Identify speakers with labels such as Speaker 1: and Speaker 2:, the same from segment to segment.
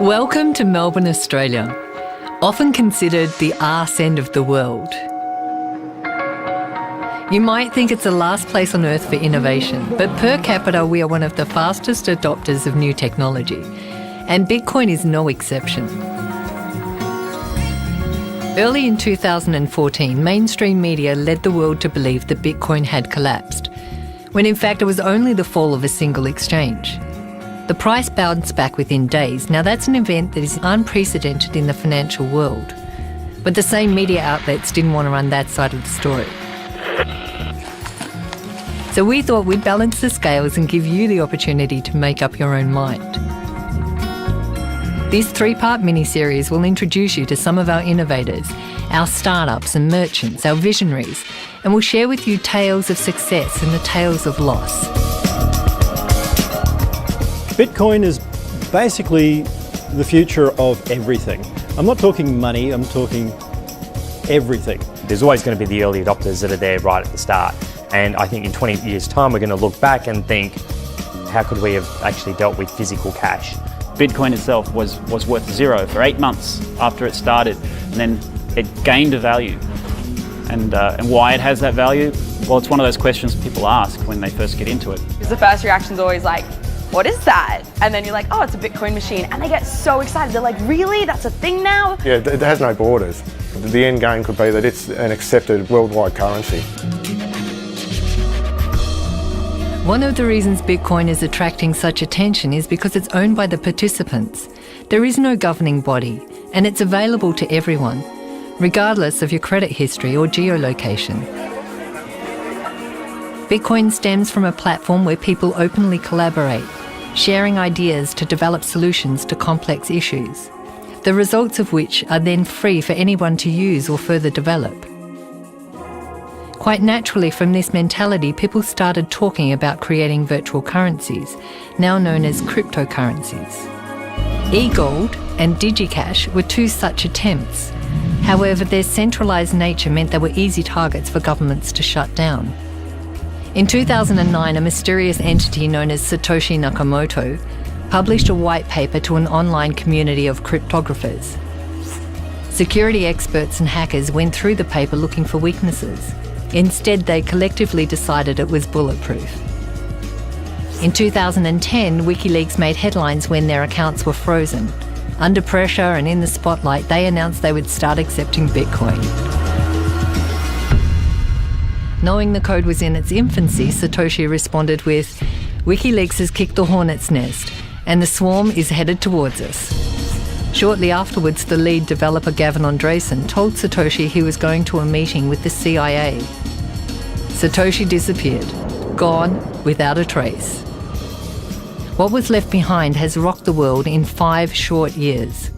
Speaker 1: Welcome to Melbourne, Australia, often considered the arse end of the world. You might think it's the last place on earth for innovation, but per capita we are one of the fastest adopters of new technology, and Bitcoin is no exception. Early in 2014, mainstream media led the world to believe that Bitcoin had collapsed, when in fact it was only the fall of a single exchange. The price bounced back within days. Now that's an event that is unprecedented in the financial world. But the same media outlets didn't want to run that side of the story. So we thought we'd balance the scales and give you the opportunity to make up your own mind. This three-part mini-series will introduce you to some of our innovators, our startups and merchants, our visionaries, and we'll share with you tales of success and the tales of loss.
Speaker 2: Bitcoin is basically the future of everything. I'm not talking money, I'm talking everything.
Speaker 3: There's always going to be the early adopters that are there right at the start. And I think in 20 years' time, we're going to look back and think, how could we have actually dealt with physical cash?
Speaker 4: Bitcoin itself was worth zero for 8 months after it started, and then it gained a value. And why it has that value? Well, it's one of those questions people ask when they first get into it.
Speaker 5: Because the first reaction is always like, what is that? And then you're like, oh, it's a Bitcoin machine. And they get so excited. They're like, really? That's a thing now?
Speaker 6: Yeah, it has no borders. The end game could be that it's an accepted worldwide currency.
Speaker 1: One of the reasons Bitcoin is attracting such attention is because it's owned by the participants. There is no governing body, and it's available to everyone, regardless of your credit history or geolocation. Bitcoin stems from a platform where people openly collaborate, sharing ideas to develop solutions to complex issues, the results of which are then free for anyone to use or further develop. Quite naturally, from this mentality, people started talking about creating virtual currencies, now known as cryptocurrencies. eGold and DigiCash were two such attempts. However, their centralised nature meant they were easy targets for governments to shut down. In 2009, a mysterious entity known as Satoshi Nakamoto published a white paper to an online community of cryptographers. Security experts and hackers went through the paper looking for weaknesses. Instead, they collectively decided it was bulletproof. In 2010, WikiLeaks made headlines when their accounts were frozen. Under pressure and in the spotlight, they announced they would start accepting Bitcoin. Knowing the code was in its infancy, Satoshi responded with, "WikiLeaks has kicked the hornet's nest, and the swarm is headed towards us." Shortly afterwards, the lead developer Gavin Andresen told Satoshi he was going to a meeting with the CIA. Satoshi disappeared, gone without a trace. What was left behind has rocked the world in 5 short years.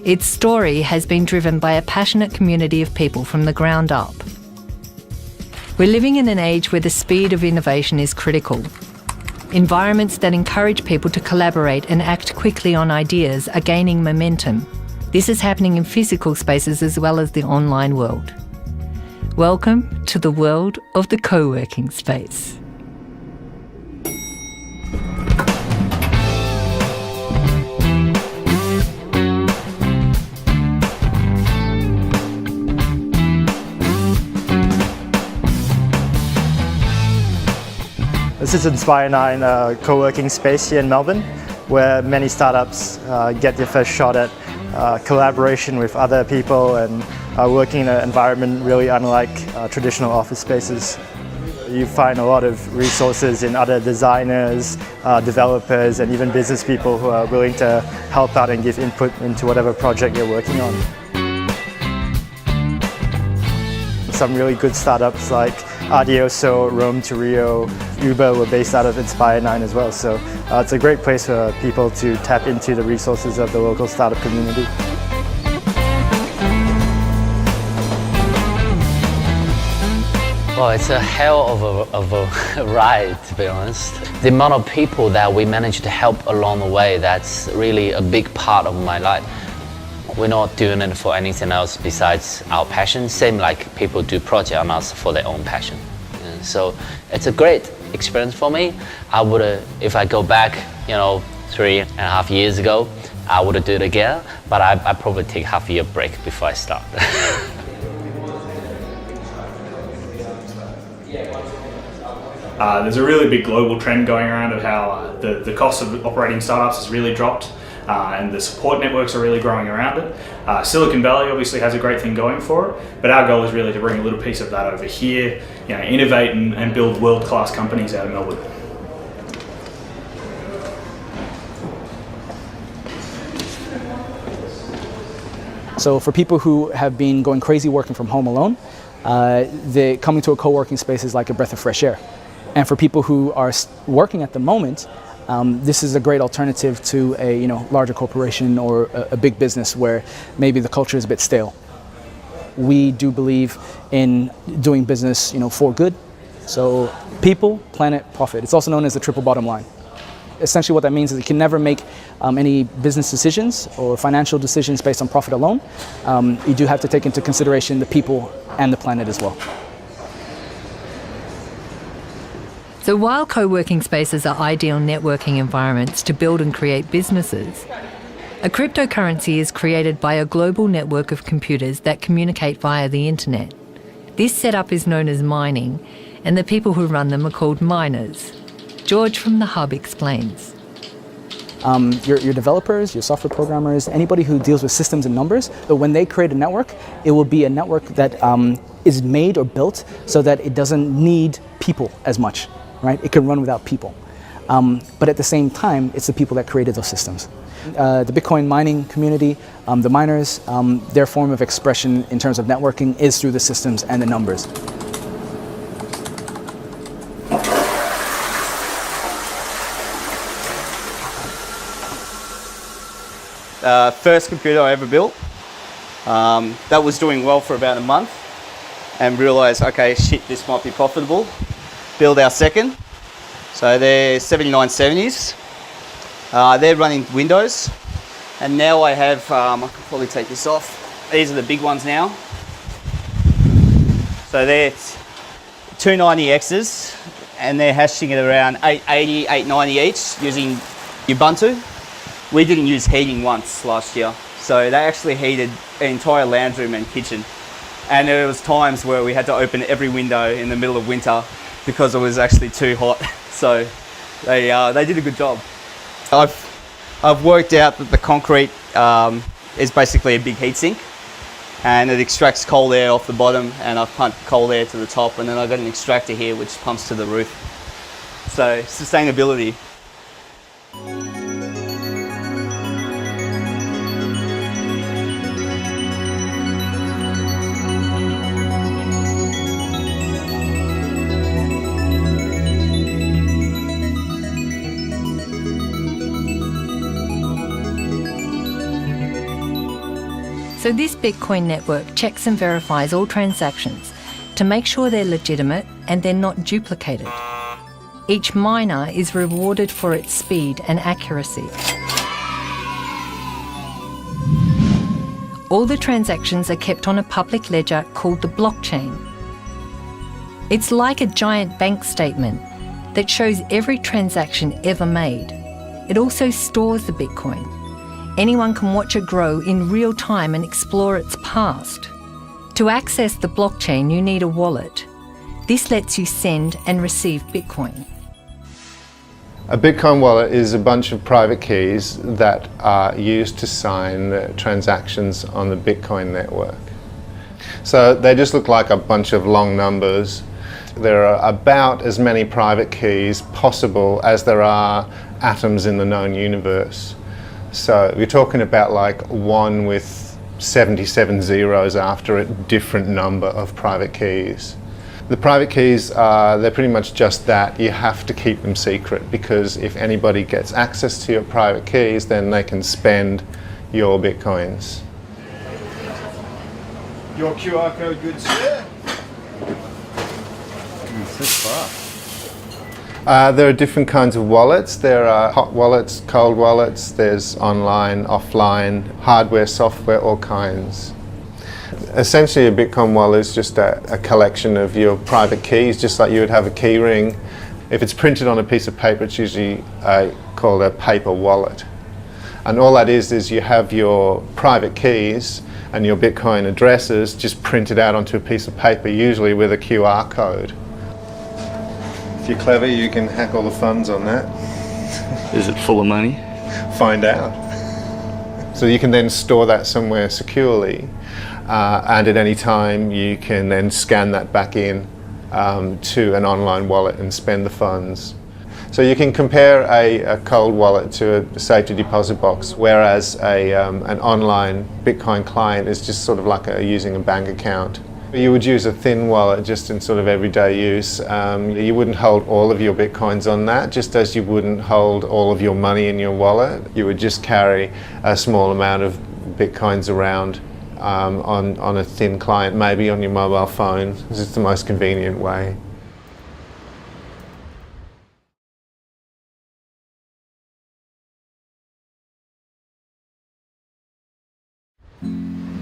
Speaker 1: Its story has been driven by a passionate community of people from the ground up. We're living in an age where the speed of innovation is critical. Environments that encourage people to collaborate and act quickly on ideas are gaining momentum. This is happening in physical spaces as well as the online world. Welcome to the world of the co-working space.
Speaker 7: This is Inspire 9, a co-working space here in Melbourne, where many startups get their first shot at collaboration with other people and working in an environment really unlike traditional office spaces. You find a lot of resources in other designers, developers, and even business people who are willing to help out and give input into whatever project you're working on. Some really good startups like Adioso, Rome to Rio, Uber were based out of Inspire 9 as well. So it's a great place for people to tap into the resources of the local startup community.
Speaker 8: Well, it's a hell of a ride, to be honest. The amount of people that we managed to help along the way, that's really a big part of my life. We're not doing it for anything else besides our passion, same like people do project on us for their own passion. And so it's a great experience for me. I would, if I go back, 3.5 years ago, I would do it again, but I probably take half a year break before I start.
Speaker 9: There's a really big global trend going around of how the cost of operating startups has really dropped, and the support networks are really growing around it. Silicon Valley obviously has a great thing going for it, but our goal is really to bring a little piece of that over here, innovate and build world-class companies out of Melbourne.
Speaker 10: So for people who have been going crazy working from home alone, coming to a co-working space is like a breath of fresh air. And for people who are working at the moment, this is a great alternative to a larger corporation or a big business where maybe the culture is a bit stale. We do believe in doing business, for good. So people, planet, profit. It's also known as the triple bottom line. Essentially what that means is you can never make any business decisions or financial decisions based on profit alone. You do have to take into consideration the people and the planet as well.
Speaker 1: So while co-working spaces are ideal networking environments to build and create businesses, a cryptocurrency is created by a global network of computers that communicate via the internet. This setup is known as mining, and the people who run them are called miners. George from The Hub explains.
Speaker 10: Your developers, your software programmers, anybody who deals with systems and numbers, when they create a network, it will be a network that is made or built so that it doesn't need people as much, right? It can run without people. But at the same time, it's the people that created those systems. The Bitcoin mining community, the miners, their form of expression in terms of networking is through the systems and the numbers.
Speaker 11: First computer I ever built. That was doing well for about a month and realised, okay, shit, this might be profitable. Build our second. So they're 7970s. They're running Windows. And now I have, I can probably take this off. These are the big ones now. So they're 290Xs and they're hashing at around 880, 890 each using Ubuntu. We didn't use heating once last year, so they actually heated an entire lounge room and kitchen. And there was times where we had to open every window in the middle of winter because it was actually too hot. So they did a good job. I've worked out that the concrete is basically a big heat sink, and it extracts cold air off the bottom, and I've pumped cold air to the top, and then I've got an extractor here which pumps to the roof. So sustainability.
Speaker 1: So this Bitcoin network checks and verifies all transactions to make sure they're legitimate and they're not duplicated. Each miner is rewarded for its speed and accuracy. All the transactions are kept on a public ledger called the blockchain. It's like a giant bank statement that shows every transaction ever made. It also stores the Bitcoin. Anyone can watch it grow in real time and explore its past. To access the blockchain, you need a wallet. This lets you send and receive Bitcoin.
Speaker 6: A Bitcoin wallet is a bunch of private keys that are used to sign transactions on the Bitcoin network. So they just look like a bunch of long numbers. There are about as many private keys possible as there are atoms in the known universe. So we're talking about like 1 with 77 zeros after a different number of private keys. The private keys, they're pretty much just that. You have to keep them secret because if anybody gets access to your private keys, then they can spend your Bitcoins.
Speaker 12: Your QR code, good sir.
Speaker 6: There are different kinds of wallets. There are hot wallets, cold wallets, there's online, offline, hardware, software, all kinds. Essentially a Bitcoin wallet is just a collection of your private keys, just like you would have a key ring. If it's printed on a piece of paper, it's usually called a paper wallet. And all that is you have your private keys and your Bitcoin addresses just printed out onto a piece of paper, usually with a QR code. If you're clever, you can hack all the funds on that.
Speaker 13: Is it full of money?
Speaker 6: Find out. So you can then store that somewhere securely, and at any time you can then scan that back in to an online wallet and spend the funds. So you can compare a cold wallet to a safety deposit box, whereas an online Bitcoin client is just sort of like using a bank account. You would use a thin wallet just in sort of everyday use. You wouldn't hold all of your Bitcoins on that, just as you wouldn't hold all of your money in your wallet. You would just carry a small amount of Bitcoins around on a thin client, maybe on your mobile phone. This is the most convenient way.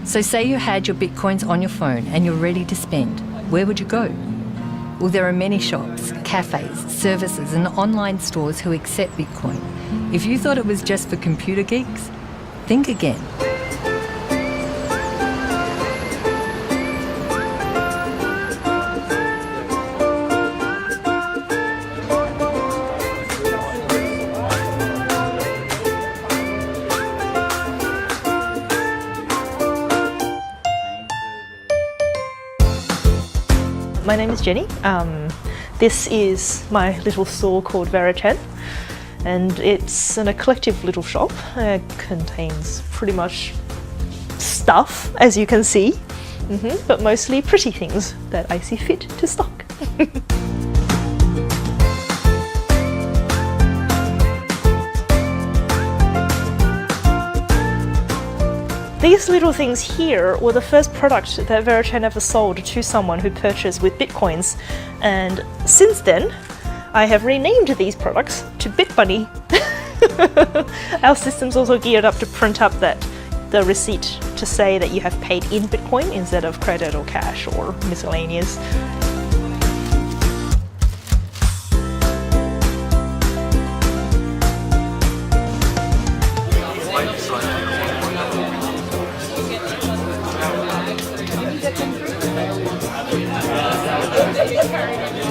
Speaker 1: So say you had your Bitcoins on your phone and you're ready to spend. Where would you go? Well, there are many shops, cafes, services and online stores who accept Bitcoin. If you thought it was just for computer geeks, think again.
Speaker 14: My name is Jenny. This is my little store called Verichen, and it's an eclectic little shop. It contains pretty much stuff, as you can see, but mostly pretty things that I see fit to stock. These little things here were the first product that Verichen ever sold to someone who purchased with Bitcoins, and since then I have renamed these products to BitBunny. Our system's also geared up to print up the receipt to say that you have paid in Bitcoin instead of credit or cash or miscellaneous.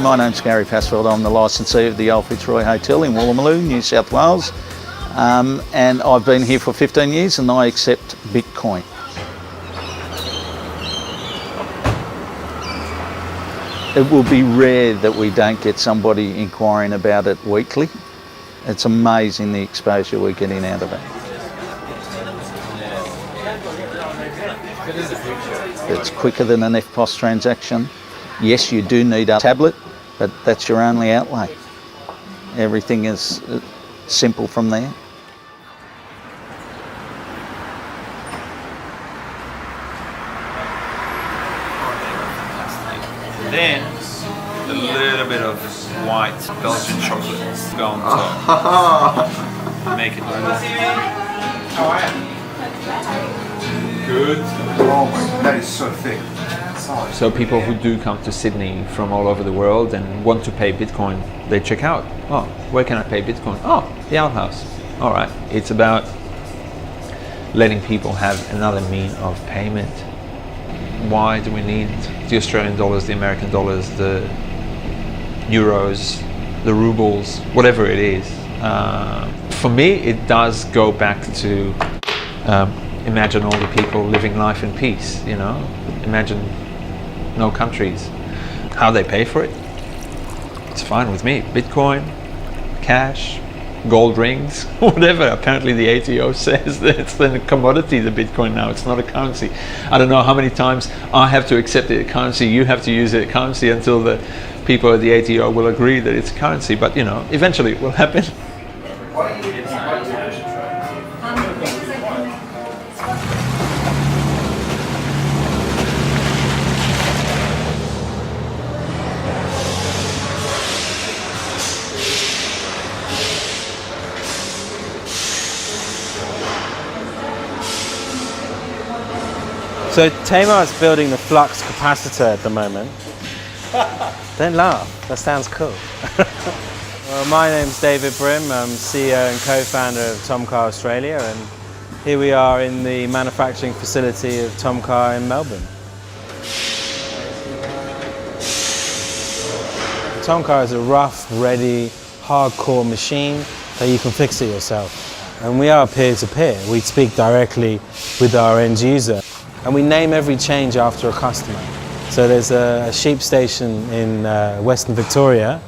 Speaker 15: My name's Gary Passfield. I'm the licensee of the Old Fitzroy Hotel in Woolloomooloo, New South Wales, and I've been here for 15 years and I accept Bitcoin. It will be rare that we don't get somebody inquiring about it weekly. It's amazing the exposure we're getting out of it. It's quicker than an EFTPOS transaction. Yes, you do need a tablet, but that's your only outlay. Everything is simple from there.
Speaker 12: Then a little bit of white Belgian chocolate go on top. Make it good. Oh my, that is so thick.
Speaker 16: So people who do come to Sydney from all over the world and want to pay Bitcoin, they check out, oh, where can I pay Bitcoin? Oh, the Outhouse. All right, it's about letting people have another mean of payment. Why do we need the Australian dollars, the American dollars, the euros, the rubles, whatever it is? For me, it does go back to imagine all the people living life in peace, you know? Imagine no countries. How they pay for it, it's fine with me. Bitcoin, cash, gold rings, whatever. Apparently the ATO says that it's a commodity, the Bitcoin now, it's not a currency. I don't know how many times I have to accept it as currency, you have to use it as currency until the people at the ATO will agree that it's currency, but you know, eventually it will happen.
Speaker 17: So Tamar is building the flux capacitor at the moment. Don't laugh, that sounds cool. Well, my name's David Brim. I'm CEO and co-founder of Tomcar Australia, and here we are in the manufacturing facility of Tomcar in Melbourne. Tomcar is a rough, ready, hardcore machine that you can fix it yourself. And we are peer-to-peer. We speak directly with our end user. And we name every change after a customer. So there's a sheep station in Western Victoria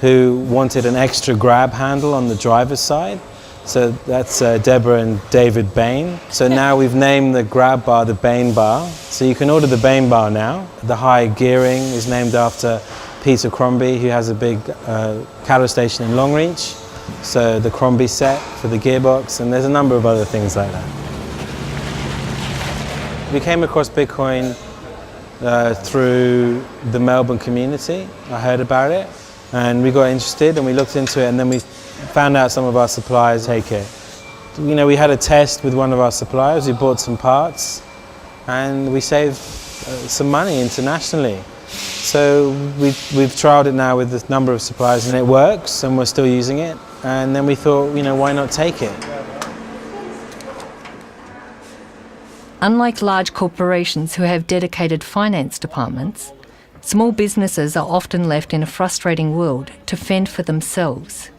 Speaker 17: who wanted an extra grab handle on the driver's side. So that's Deborah and David Bain. So now we've named the grab bar the Bain bar. So you can order the Bain bar now. The high gearing is named after Peter Crombie, who has a big cattle station in Longreach. So the Crombie set for the gearbox, and there's a number of other things like that. We came across Bitcoin through the Melbourne community. I heard about it, and we got interested, and we looked into it, and then we found out some of our suppliers take it. You know, we had a test with one of our suppliers. We bought some parts, and we saved some money internationally. So we've trialed it now with a number of suppliers, and it works, and we're still using it. And then we thought, you know, why not take it?
Speaker 1: Unlike large corporations who have dedicated finance departments, small businesses are often left in a frustrating world to fend for themselves.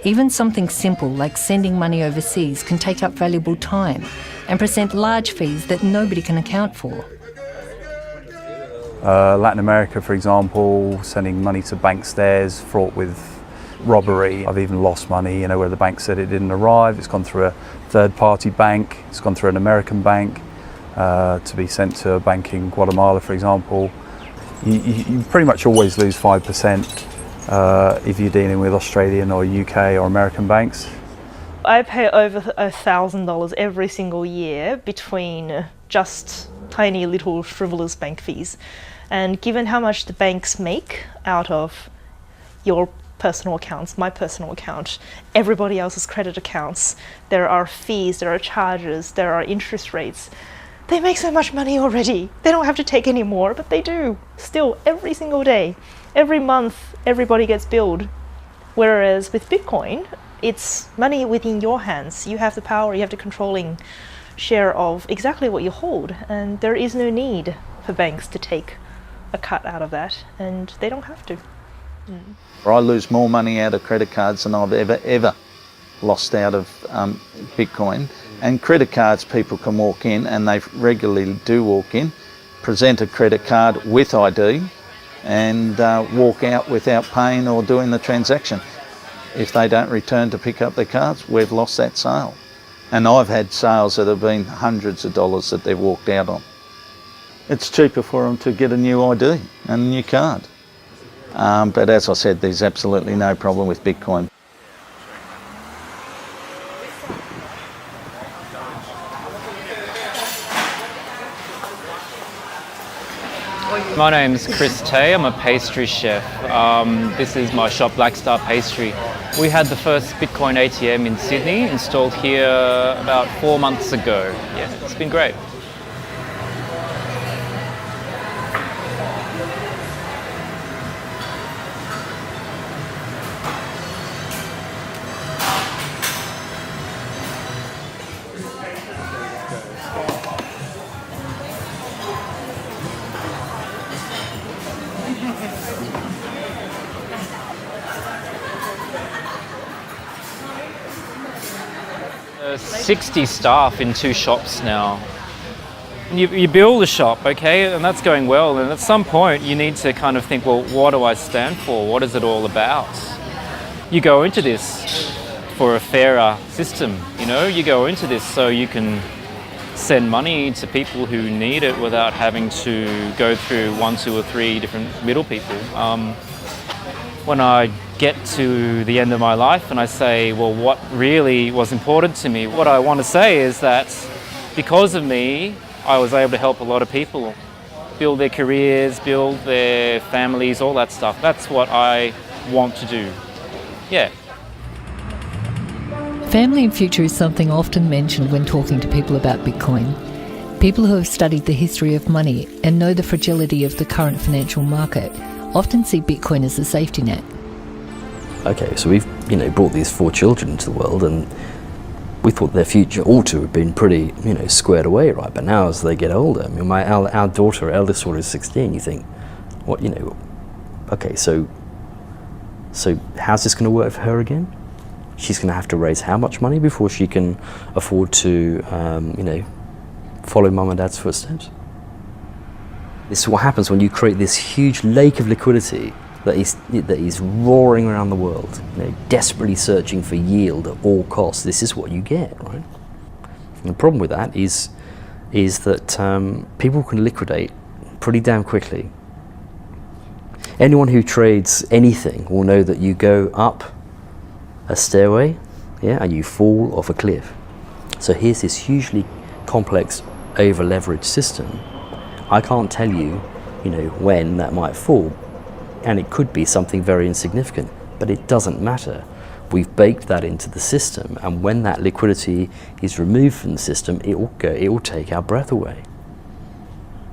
Speaker 1: Even something simple like sending money overseas can take up valuable time and present large fees that nobody can account for.
Speaker 18: Latin America, for example, sending money to bank stairs fraught with robbery. I've even lost money, you know, where the bank said it didn't arrive. It's gone through a third-party bank. It's gone through an American bank to be sent to a bank in Guatemala, for example. You pretty much always lose 5% if you're dealing with Australian or UK or American banks.
Speaker 14: I pay over $1,000 every single year between just tiny little frivolous bank fees. And given how much the banks make out of your personal accounts, my personal account, everybody else's credit accounts, there are fees, there are charges, there are interest rates. They make so much money already. They don't have to take any more, but they do. Still, every single day, every month, everybody gets billed. Whereas with Bitcoin, it's money within your hands. You have the power, you have the controlling share of exactly what you hold, and there is no need for banks to take a cut out of that, and they don't have to.
Speaker 15: I lose more money out of credit cards than I've ever lost out of Bitcoin. And credit cards, people can walk in, and they regularly do walk in, present a credit card with ID, and walk out without paying or doing the transaction. If they don't return to pick up their cards, we've lost that sale. And I've had sales that have been hundreds of dollars that they've walked out on. It's cheaper for them to get a new ID and a new card. But as I said, there's absolutely no problem with Bitcoin.
Speaker 19: My name's Chris Tay, I'm a pastry chef. This is my shop, Black Star Pastry. We had the first Bitcoin ATM in Sydney installed here about 4 months ago. Yeah, it's been great. There's 60 staff in 2 shops now. You build a shop, okay, and that's going well, and at some point you need to kind of think, well, what do I stand for? What is it all about? You go into this for a fairer system, you know? You go into this so you can send money to people who need it without having to go through 1, 2 or 3 different middle people. When I get to the end of my life and I say, well, what really was important to me, what I want to say is that because of me, I was able to help a lot of people build their careers, build their families, all that stuff. That's what I want to do. Yeah.
Speaker 1: Family and future is something often mentioned when talking to people about Bitcoin. People who have studied the history of money and know the fragility of the current financial market often see Bitcoin as a safety net.
Speaker 20: okay, so we've brought these 4 children into the world, and we thought their future ought to have been pretty squared away, right? But now as they get older, I mean, our eldest daughter is 16. You think, what okay, so how's this going to work for her again? She's going to have to raise how much money before she can afford to follow mum and dad's footsteps? This is what happens when you create this huge lake of liquidity that is roaring around the world, desperately searching for yield at all costs. This is what you get, right? And the problem with that is that people can liquidate pretty damn quickly. Anyone who trades anything will know that you go up a stairway, and you fall off a cliff. So here's this hugely complex, over-leveraged system. I can't tell you, when that might fall, and it could be something very insignificant, but it doesn't matter. We've baked that into the system, and when that liquidity is removed from the system, it will take our breath away.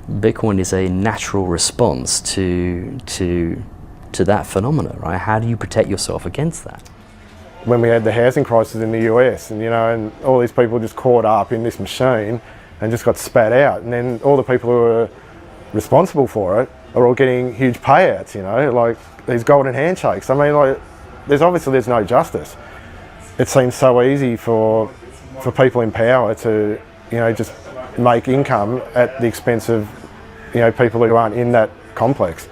Speaker 20: Bitcoin is a natural response to that phenomena, right? How do you protect yourself against that?
Speaker 21: When we had the housing crisis in the US, and all these people just caught up in this machine and just got spat out, and then all the people who were responsible for it are all getting huge payouts, like these golden handshakes. I mean, there's no justice. It seems so easy for people in power to, just make income at the expense of, people who aren't in that complex.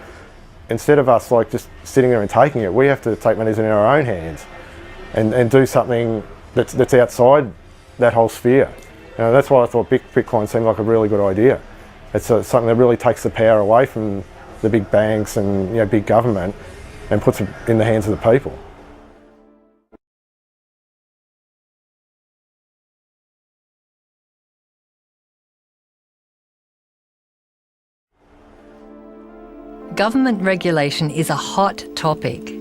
Speaker 21: Instead of us just sitting there and taking it, we have to take matters in our own hands and do something that's outside that whole sphere. That's why I thought Bitcoin seemed like a really good idea. It's something that really takes the power away from the big banks and big government and puts it in the hands of the people.
Speaker 1: Government regulation is a hot topic,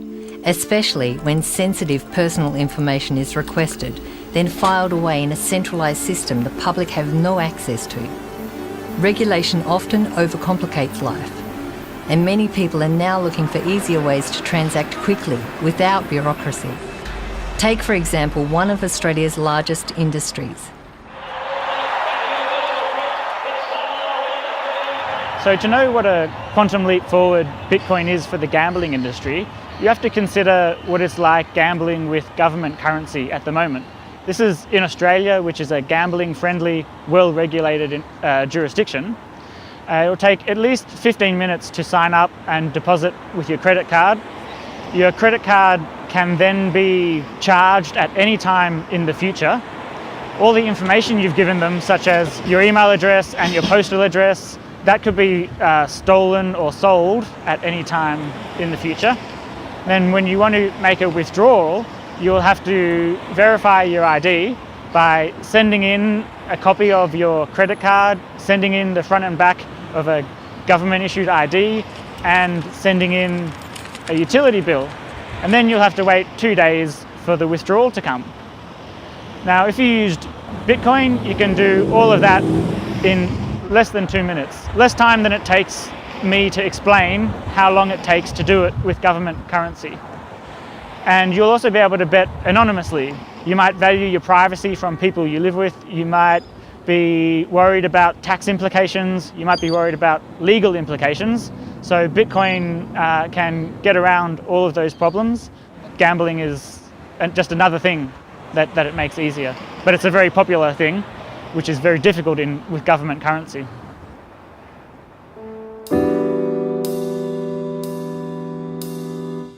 Speaker 1: especially when sensitive personal information is requested, then filed away in a centralised system the public have no access to. Regulation often overcomplicates life, and many people are now looking for easier ways to transact quickly without bureaucracy. Take, for example, one of Australia's largest industries.
Speaker 14: So to know what a quantum leap forward Bitcoin is for the gambling industry, you have to consider what it's like gambling with government currency at the moment. This is in Australia, which is a gambling-friendly, well-regulated jurisdiction. It will take at least 15 minutes to sign up and deposit with your credit card. Your credit card can then be charged at any time in the future. All the information you've given them, such as your email address and your postal address, that could be stolen or sold at any time in the future. Then when you want to make a withdrawal, you'll have to verify your ID by sending in a copy of your credit card, sending in the front and back of a government-issued ID, and sending in a utility bill. And then you'll have to wait 2 days for the withdrawal to come. Now, if you used Bitcoin, you can do all of that in less than 2 minutes. Less time than it takes me to explain how long it takes to do it with government currency. And you'll also be able to bet anonymously. You might value your privacy from people you live with. You might be worried about tax implications. You might be worried about legal implications. So Bitcoin can get around all of those problems. Gambling is just another thing that it makes easier. But it's a very popular thing, which is very difficult with government currency.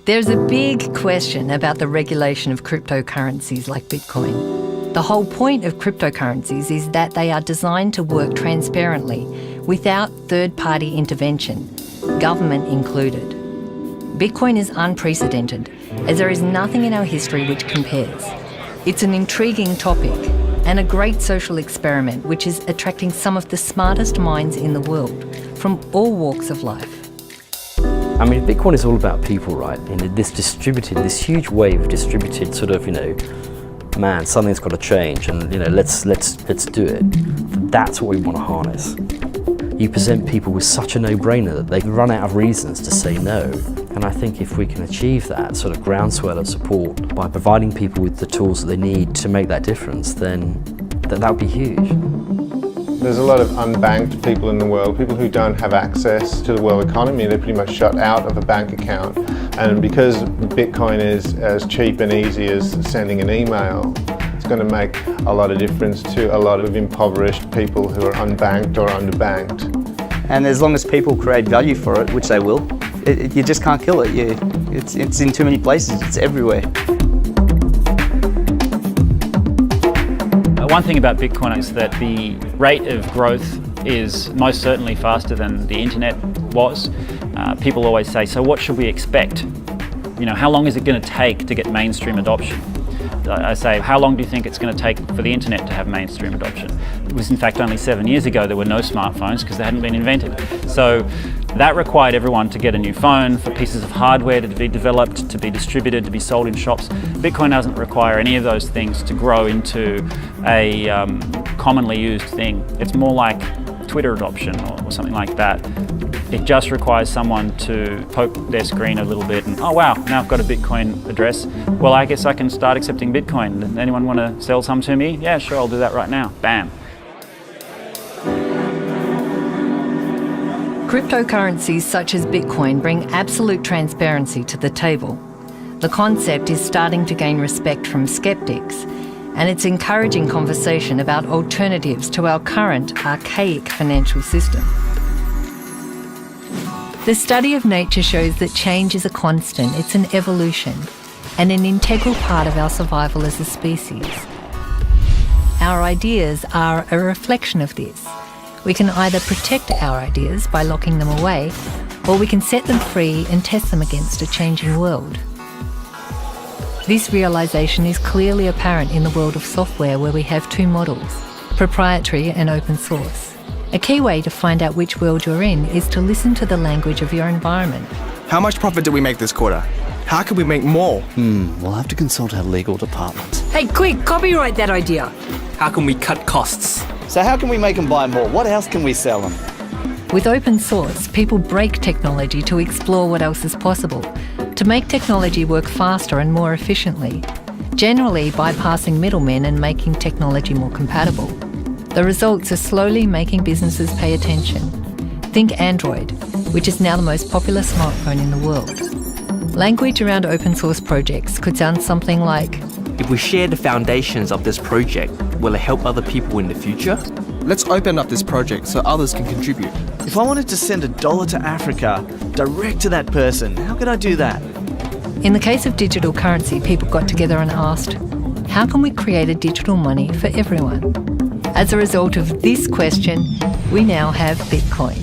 Speaker 1: There's a big question about the regulation of cryptocurrencies like Bitcoin. The whole point of cryptocurrencies is that they are designed to work transparently, without third-party intervention, government included. Bitcoin is unprecedented, as there is nothing in our history which compares. It's an intriguing topic, and a great social experiment which is attracting some of the smartest minds in the world, from all walks of life.
Speaker 20: I mean, Bitcoin is all about people, right? This huge wave of distributed sort of, man, something's got to change, and let's do it. That's what we want to harness. you present people with such a no-brainer that they run out of reasons to say no. And I think if we can achieve that sort of groundswell of support by providing people with the tools that they need to make that difference, then that would be huge.
Speaker 6: There's a lot of unbanked people in the world, people who don't have access to the world economy. They're pretty much shut out of a bank account. And because Bitcoin is as cheap and easy as sending an email, it's going to make a lot of difference to a lot of impoverished people who are unbanked or underbanked.
Speaker 11: And as long as people create value for it, which they will, you just can't kill it. It's in too many places, it's everywhere.
Speaker 4: One thing about Bitcoin is that the rate of growth is most certainly faster than the internet was. People always say, so what should we expect? You know, how long is it going to take to get mainstream adoption? I say, how long do you think it's going to take for the internet to have mainstream adoption? It was in fact only 7 years ago there were no smartphones because they hadn't been invented. So that required everyone to get a new phone, for pieces of hardware to be developed, to be distributed, to be sold in shops. Bitcoin doesn't require any of those things to grow into a commonly used thing. It's more like Twitter adoption or something like that. It just requires someone to poke their screen a little bit and, oh wow, now I've got a Bitcoin address. Well, I guess I can start accepting Bitcoin. Anyone want to sell some to me? Yeah, sure, I'll do that right now. Bam.
Speaker 1: Cryptocurrencies such as Bitcoin bring absolute transparency to the table. The concept is starting to gain respect from skeptics, and it's encouraging conversation about alternatives to our current archaic financial system. The study of nature shows that change is a constant, it's an evolution, and an integral part of our survival as a species. Our ideas are a reflection of this. We can either protect our ideas by locking them away, or we can set them free and test them against a changing world. This realisation is clearly apparent in the world of software, where we have two models, proprietary and open source. A key way to find out which world you're in is to listen to the language of your environment.
Speaker 2: How much profit did we make this quarter? How can we make more?
Speaker 20: We'll have to consult our legal department.
Speaker 22: Hey, quick, copyright that idea. How can we cut costs?
Speaker 15: So how can we make them buy more? What else can we sell them?
Speaker 1: With open source, people break technology to explore what else is possible, to make technology work faster and more efficiently, generally bypassing middlemen and making technology more compatible. The results are slowly making businesses pay attention. Think Android, which is now the most popular smartphone in the world. Language around open source projects could sound something like,
Speaker 22: If we share the foundations of this project, will it help other people in the future?
Speaker 2: Let's open up this project so others can contribute.
Speaker 23: If I wanted to send $1 to Africa, direct to that person, how could I do that?
Speaker 1: In the case of digital currency, people got together and asked, how can we create a digital money for everyone? As a result of this question, we now have Bitcoin.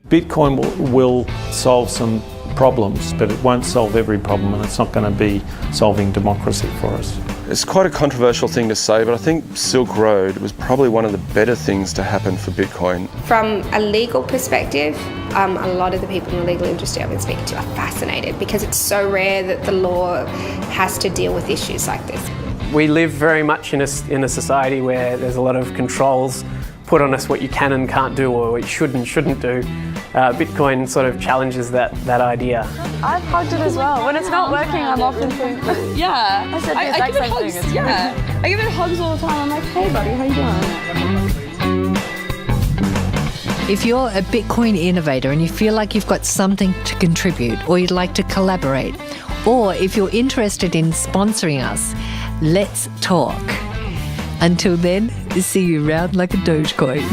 Speaker 24: Bitcoin will solve some problems, but it won't solve every problem, and it's not going to be solving democracy for us.
Speaker 25: It's quite a controversial thing to say, but I think Silk Road was probably one of the better things to happen for Bitcoin.
Speaker 26: From a legal perspective, a lot of the people in the legal industry I've been speaking to are fascinated because it's so rare that the law has to deal with issues like this.
Speaker 27: We live very much in a society where there's a lot of controls put on us, what you can and can't do, or what you should and shouldn't do. Bitcoin sort of challenges that idea.
Speaker 5: I've hugged it as well. When it's not working, I'm often thinking, yeah. I said the exact same thing. It's
Speaker 26: Yeah, I give it hugs all the time. I'm like, hey buddy, how you doing?
Speaker 1: If you're a Bitcoin innovator and you feel like you've got something to contribute, or you'd like to collaborate, or if you're interested in sponsoring us, let's talk. Until then, see you round like a Dogecoin.